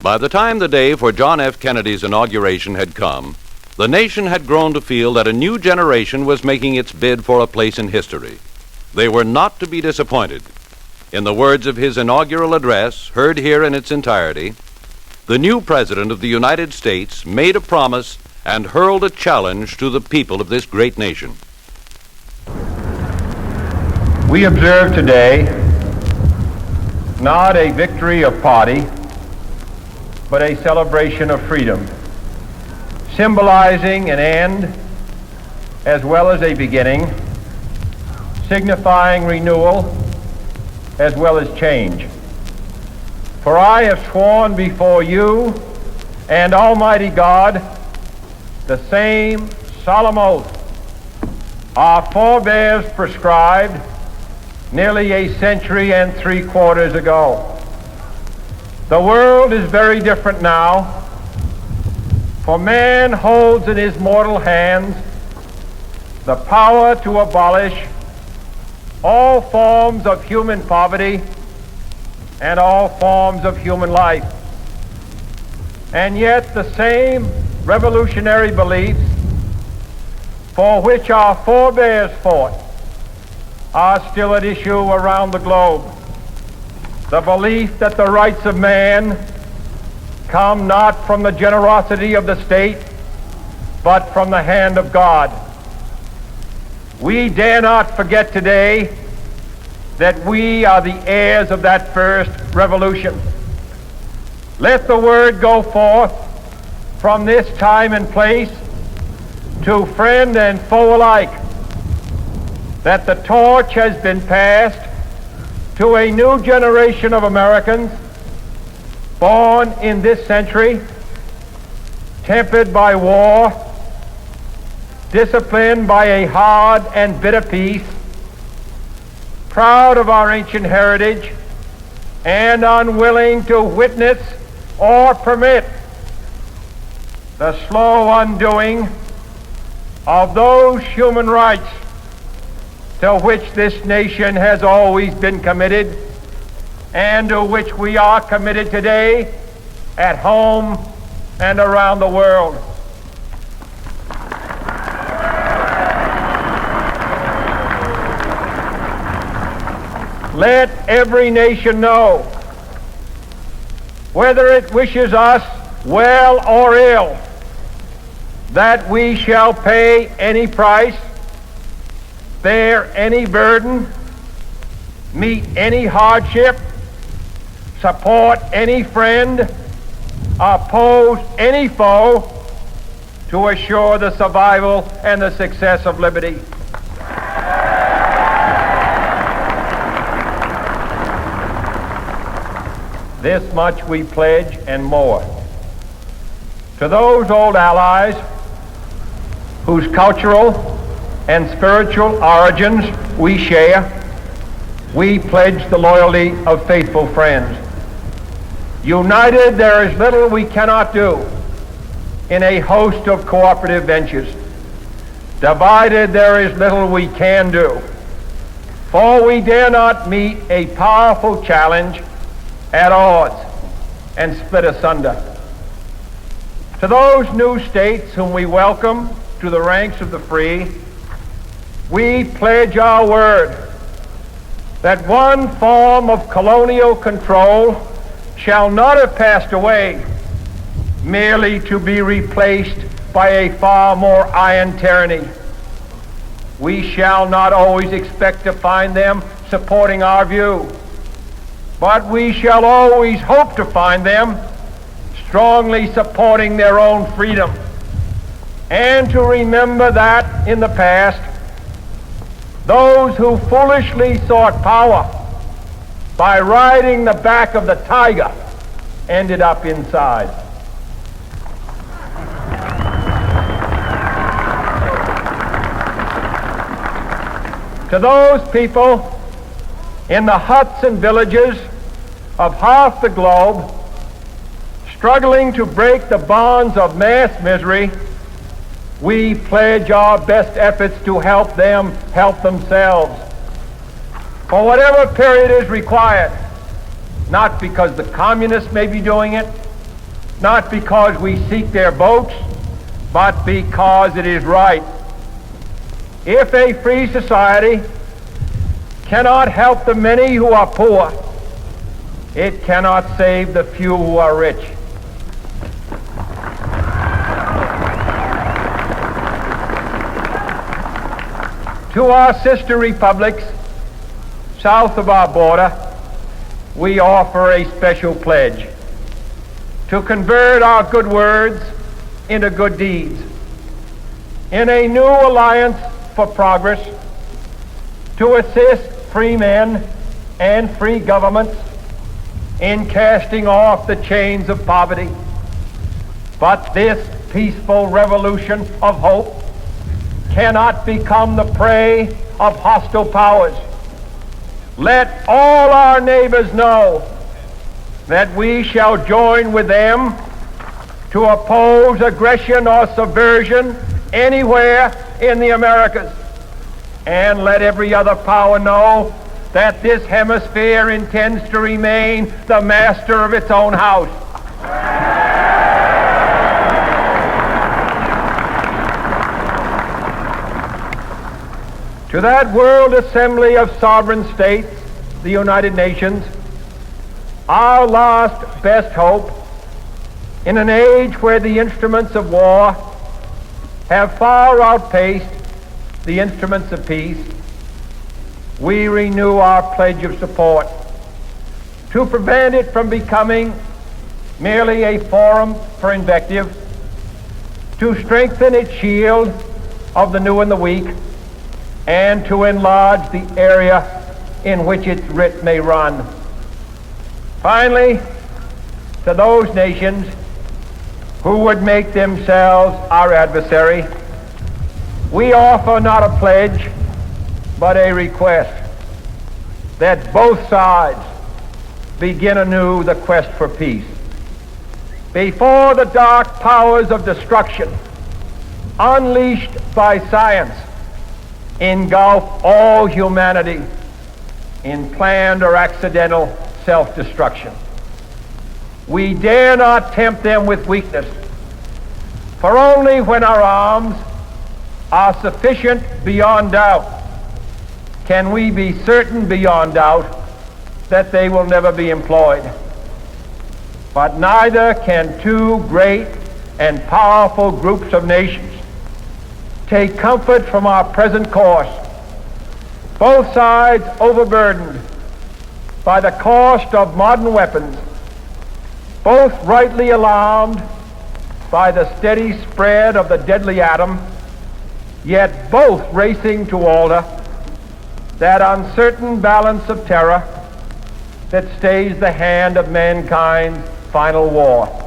By the time the day for John F. Kennedy's inauguration had come, the nation had grown to feel that a new generation was making its bid for a place in history. They were not to be disappointed. In the words of his inaugural address, heard here in its entirety, the new President of the United States made a promise and hurled a challenge to the people of this great nation. We observe today not a victory of party, but a celebration of freedom, symbolizing an end as well as a beginning, signifying renewal as well as change. For I have sworn before you and Almighty God the same solemn oath our forebears prescribed nearly a century and 3/4 ago. The world is very different now, for man holds in his mortal hands the power to abolish all forms of human poverty and all forms of human life. And yet the same revolutionary beliefs for which our forebears fought are still at issue around the globe. The belief that the rights of man come not from the generosity of the state, but from the hand of God. We dare not forget today that we are the heirs of that first revolution. Let the word go forth from this time and place to friend and foe alike that the torch has been passed to a new generation of Americans born in this century, tempered by war, disciplined by a hard and bitter peace, proud of our ancient heritage, and unwilling to witness or permit the slow undoing of those human rights to which this nation has always been committed and to which we are committed today at home and around the world. Let every nation know, whether it wishes us well or ill, that we shall pay any price, bear any burden, meet any hardship, support any friend, oppose any foe to assure the survival and the success of liberty. This much we pledge and more. To those old allies whose cultural and spiritual origins we share, we pledge the loyalty of faithful friends. United, there is little we cannot do in a host of cooperative ventures. Divided, there is little we can do, for we dare not meet a powerful challenge at odds and split asunder. To those new states whom we welcome to the ranks of the free, we pledge our word that one form of colonial control shall not have passed away merely to be replaced by a far more iron tyranny. We shall not always expect to find them supporting our view, but we shall always hope to find them strongly supporting their own freedom, and to remember that in the past, those who foolishly sought power by riding the back of the tiger ended up inside. To those people in the huts and villages of half the globe struggling to break the bonds of mass misery, we pledge our best efforts to help them help themselves for whatever period is required, not because the communists may be doing it, not because we seek their votes, but because it is right. If a free society cannot help the many who are poor, it cannot save the few who are rich. To our sister republics south of our border, we offer a special pledge to convert our good words into good deeds in a new alliance for progress, to assist free men and free governments in casting off the chains of poverty. But this peaceful revolution of hope cannot become the prey of hostile powers. Let all our neighbors know that we shall join with them to oppose aggression or subversion anywhere in the Americas. And let every other power know that this hemisphere intends to remain the master of its own house. To that World Assembly of Sovereign States, the United Nations, our last best hope, in an age where the instruments of war have far outpaced the instruments of peace, we renew our pledge of support to prevent it from becoming merely a forum for invective, to strengthen its shield of the new and the weak, and to enlarge the area in which its writ may run. Finally, to those nations who would make themselves our adversary, we offer not a pledge, but a request that both sides begin anew the quest for peace. Before the dark powers of destruction, unleashed by science, engulf all humanity in planned or accidental self-destruction, we dare not tempt them with weakness, for only when our arms are sufficient beyond doubt can we be certain beyond doubt that they will never be employed. But neither can two great and powerful groups of nations take comfort from our present course, both sides overburdened by the cost of modern weapons, both rightly alarmed by the steady spread of the deadly atom, yet both racing to alter that uncertain balance of terror that stays the hand of mankind's final war.